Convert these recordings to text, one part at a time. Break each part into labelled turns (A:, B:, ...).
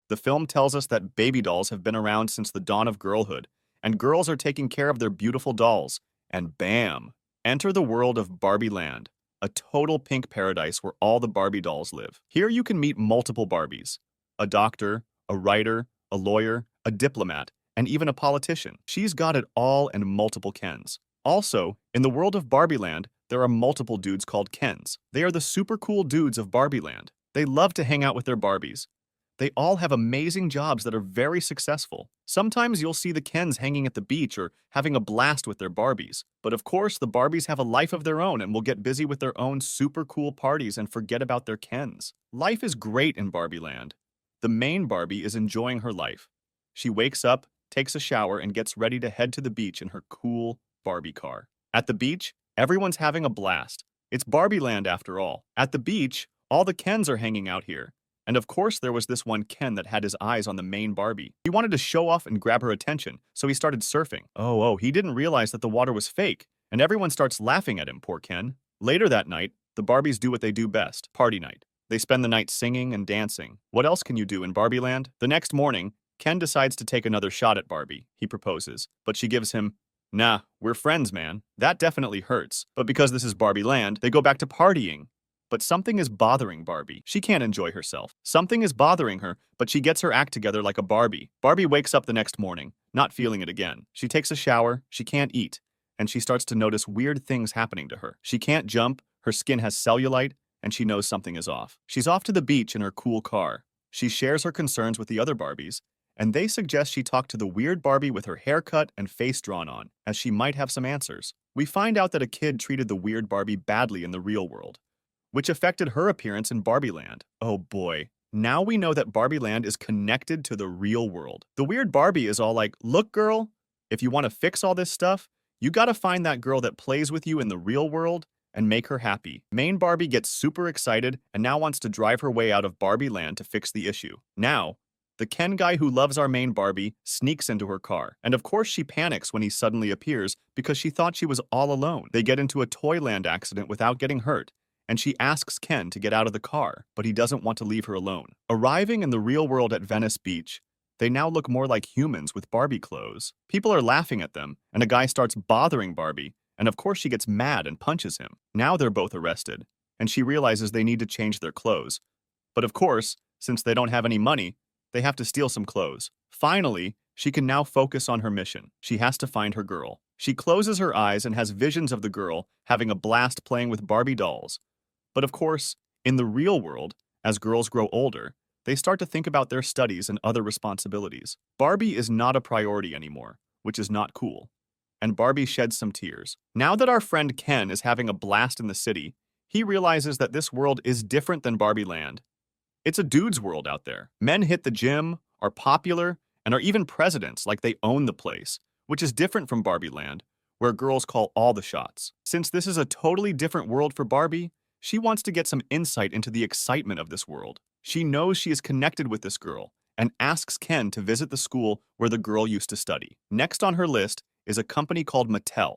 A: The film tells us that baby dolls have been around since the dawn of girlhood, and girls are taking care of their beautiful dolls. And bam! Enter the world of Barbie Land, a total pink paradise where all the Barbie dolls live. Here you can meet multiple Barbies: a doctor, a writer, a lawyer, a diplomat, and even a politician. She's got it all and multiple Kens. Also, in the world of Barbie Land, there are multiple dudes called Kens. They are the super cool dudes of Barbie Land. They love to hang out with their Barbies. They all have amazing jobs that are very successful. Sometimes you'll see the Kens hanging at the beach or having a blast with their Barbies. But of course, the Barbies have a life of their own and will get busy with their own super cool parties and forget about their Kens. Life is great in Barbie Land. The main Barbie is enjoying her life. She wakes up, takes a shower, and gets ready to head to the beach in her cool Barbie car. At the beach, everyone's having a blast. It's Barbie Land after all. At the beach, all the Kens are hanging out here. And of course, there was this one Ken that had his eyes on the main Barbie. He wanted to show off and grab her attention, so he started surfing. He didn't realize that the water was fake, and everyone starts laughing at him, poor Ken. Later that night, the Barbies do what they do best: party night. They spend the night singing and dancing. What else can you do in Barbie Land? The next morning, Ken decides to take another shot at Barbie. He proposes, but she gives him, "Nah, we're friends, man." That definitely hurts. But because this is Barbie Land, they go back to partying. But something is bothering Barbie. She can't enjoy herself. Something is bothering her, but she gets her act together like a Barbie. Barbie wakes up the next morning, not feeling it again. She takes a shower, she can't eat, and she starts to notice weird things happening to her. She can't jump, her skin has cellulite, and she knows something is off. She's off to the beach in her cool car. She shares her concerns with the other Barbies, and they suggest she talk to the weird Barbie with her haircut and face drawn on, as she might have some answers. We find out that a kid treated the weird Barbie badly in the real world, which affected her appearance in Barbie Land. Oh boy. Now we know that Barbie Land is connected to the real world. The weird Barbie is all like, "Look, girl, if you want to fix all this stuff, you gotta find that girl that plays with you in the real world and make her happy." Main Barbie gets super excited and now wants to drive her way out of Barbie Land to fix the issue. Now, the Ken guy who loves our main Barbie sneaks into her car. And of course she panics when he suddenly appears because she thought she was all alone. They get into a Toyland accident without getting hurt, and she asks Ken to get out of the car, but he doesn't want to leave her alone. Arriving in the real world at Venice Beach, they now look more like humans with Barbie clothes. People are laughing at them, and a guy starts bothering Barbie, and of course she gets mad and punches him. Now they're both arrested, and she realizes they need to change their clothes. But of course, since they don't have any money, they have to steal some clothes. Finally, she can now focus on her mission. She has to find her girl. She closes her eyes and has visions of the girl having a blast playing with Barbie dolls. But of course, in the real world, as girls grow older, they start to think about their studies and other responsibilities. Barbie is not a priority anymore, which is not cool. And Barbie sheds some tears. Now that our friend Ken is having a blast in the city, he realizes that this world is different than Barbie Land. It's a dude's world out there. Men hit the gym, are popular, and are even presidents, like they own the place, which is different from Barbie Land, where girls call all the shots. Since this is a totally different world for Barbie, she wants to get some insight into the excitement of this world. She knows she is connected with this girl and asks Ken to visit the school where the girl used to study. Next on her list is a company called Mattel,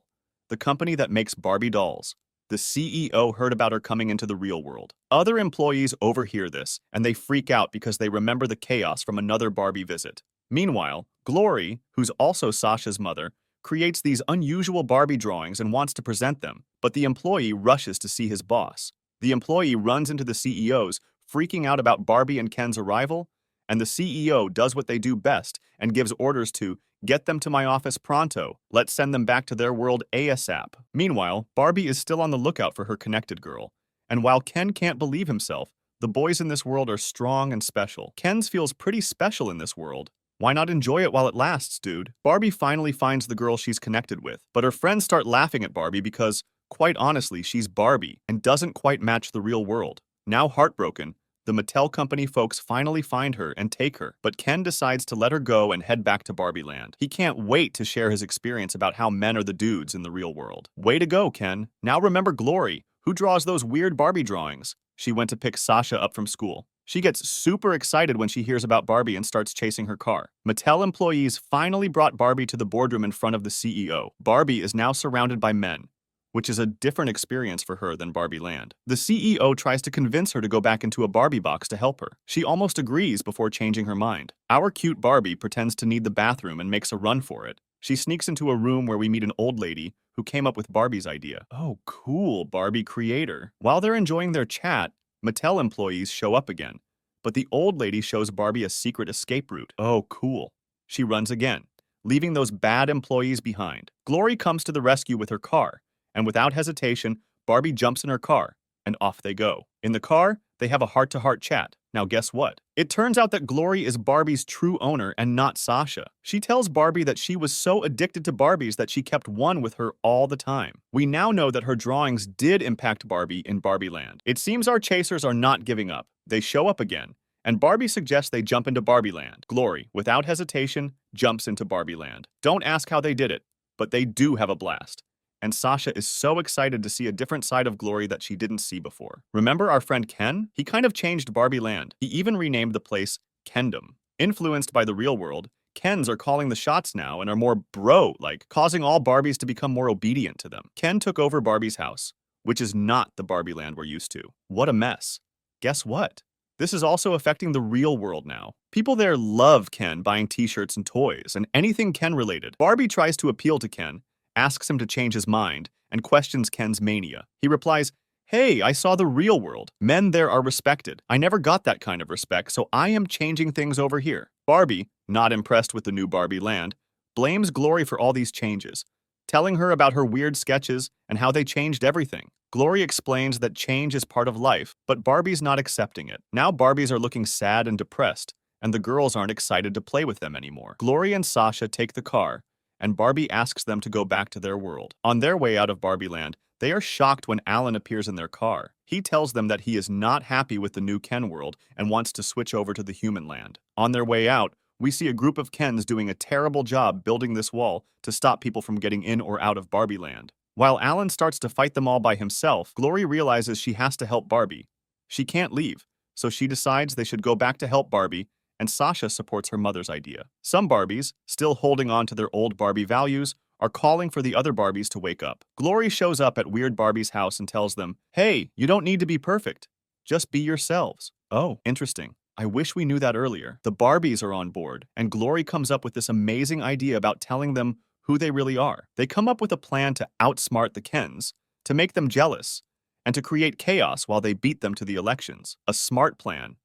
A: the company that makes Barbie dolls. The CEO heard about her coming into the real world. Other employees overhear this, and they freak out because they remember the chaos from another Barbie visit. Meanwhile, Glory, who's also Sasha's mother, creates these unusual Barbie drawings and wants to present them, but the employee rushes to see his boss. The employee runs into the CEO's, freaking out about Barbie and Ken's arrival, and the CEO does what they do best and gives orders to get them to my office pronto. Let's send them back to their world ASAP. Meanwhile, Barbie is still on the lookout for her connected girl, and while Ken can't believe himself, the boys in this world are strong and special. Ken feels pretty special in this world. Why not enjoy it while it lasts, dude? Barbie finally finds the girl she's connected with, but her friends start laughing at Barbie because, quite honestly, she's Barbie and doesn't quite match the real world. Now heartbroken, the Mattel company folks finally find her and take her, but Ken decides to let her go and head back to Barbie Land. He can't wait to share his experience about how men are the dudes in the real world. Way to go, Ken. Now remember Glory, who draws those weird Barbie drawings. She went to pick Sasha up from school. She gets super excited when she hears about Barbie and starts chasing her car. Mattel employees finally brought Barbie to the boardroom in front of the CEO. Barbie is now surrounded by men, which is a different experience for her than Barbie Land. The CEO tries to convince her to go back into a Barbie box to help her. She almost agrees before changing her mind. Our cute Barbie pretends to need the bathroom and makes a run for it. She sneaks into a room where we meet an old lady who came up with Barbie's idea. Oh, cool, Barbie creator. While they're enjoying their chat, Mattel employees show up again. But the old lady shows Barbie a secret escape route. Oh, cool. She runs again, leaving those bad employees behind. Glory comes to the rescue with her car, and without hesitation, Barbie jumps in her car, and off they go. In the car, they have a heart-to-heart chat. Now guess what? It turns out that Glory is Barbie's true owner and not Sasha. She tells Barbie that she was so addicted to Barbies that she kept one with her all the time. We now know that her drawings did impact Barbie in Barbie Land. It seems our chasers are not giving up. They show up again, and Barbie suggests they jump into Barbie Land. Glory, without hesitation, jumps into Barbie Land. Don't ask how they did it, but they do have a blast. And Sasha is so excited to see a different side of Glory that she didn't see before. Remember our friend Ken? He kind of changed Barbie Land. He even renamed the place Kendom. Influenced by the real world, Kens are calling the shots now and are more bro-like, causing all Barbies to become more obedient to them. Ken took over Barbie's house, which is not the Barbie Land we're used to. What a mess. Guess what? This is also affecting the real world now. People there love Ken buying t-shirts and toys and anything Ken related. Barbie tries to appeal to Ken, asks him to change his mind, and questions Ken's mania. He replies, "Hey, I saw the real world. Men there are respected. I never got that kind of respect, so I am changing things over here." Barbie, not impressed with the new Barbie Land, blames Glory for all these changes, telling her about her weird sketches and how they changed everything. Glory explains that change is part of life, but Barbie's not accepting it. Now Barbies are looking sad and depressed, and the girls aren't excited to play with them anymore. Glory and Sasha take the car, and Barbie asks them to go back to their world. On their way out of Barbie Land, they are shocked when Alan appears in their car. He tells them that he is not happy with the new Ken world and wants to switch over to the human land. On their way out, we see a group of Kens doing a terrible job building this wall to stop people from getting in or out of Barbie Land. While Alan starts to fight them all by himself, Glory realizes she has to help Barbie. She can't leave, so she decides they should go back to help Barbie, and Sasha supports her mother's idea. Some Barbies, still holding on to their old Barbie values, are calling for the other Barbies to wake up. Glory shows up at Weird Barbie's house and tells them, "Hey, you don't need to be perfect. Just be yourselves." Oh, interesting. I wish we knew that earlier. The Barbies are on board, and Glory comes up with this amazing idea about telling them who they really are. They come up with a plan to outsmart the Kens, to make them jealous, and to create chaos while they beat them to the elections. A smart plan.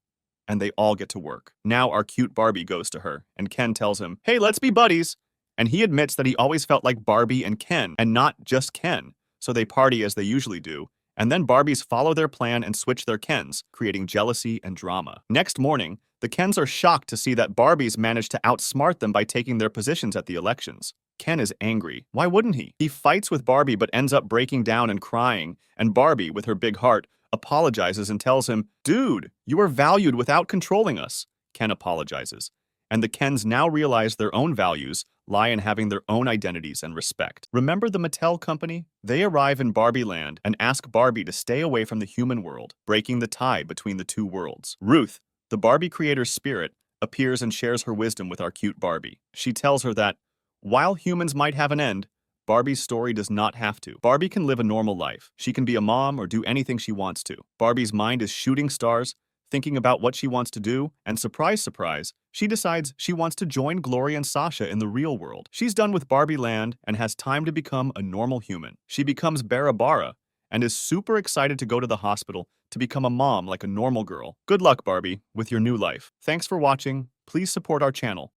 A: And they all get to work. Now our cute Barbie goes to her, and Ken tells him, "Hey, let's be buddies." And he admits that he always felt like Barbie and Ken, and not just Ken. So they party as they usually do, and then Barbies follow their plan and switch their Kens, creating jealousy and drama. Next morning, the Kens are shocked to see that Barbies managed to outsmart them by taking their positions at the elections. Ken is angry. Why wouldn't he? He fights with Barbie but ends up breaking down and crying, and Barbie, with her big heart, apologizes and tells him, "Dude, you are valued without controlling us." Ken apologizes, and the Kens now realize their own values lie in having their own identities and respect. Remember the Mattel company? They arrive in Barbie Land and ask Barbie to stay away from the human world, breaking the tie between the two worlds. Ruth, the Barbie creator's spirit, appears and shares her wisdom with our cute Barbie. She tells her that, while humans might have an end, Barbie's story does not have to. Barbie can live a normal life. She can be a mom or do anything she wants to. Barbie's mind is shooting stars, thinking about what she wants to do, and surprise, surprise, she decides she wants to join Glory and Sasha in the real world. She's done with Barbie Land and has time to become a normal human. She becomes Barabara and is super excited to go to the hospital to become a mom like a normal girl. Good luck, Barbie, with your new life. Thanks for watching. Please support our channel.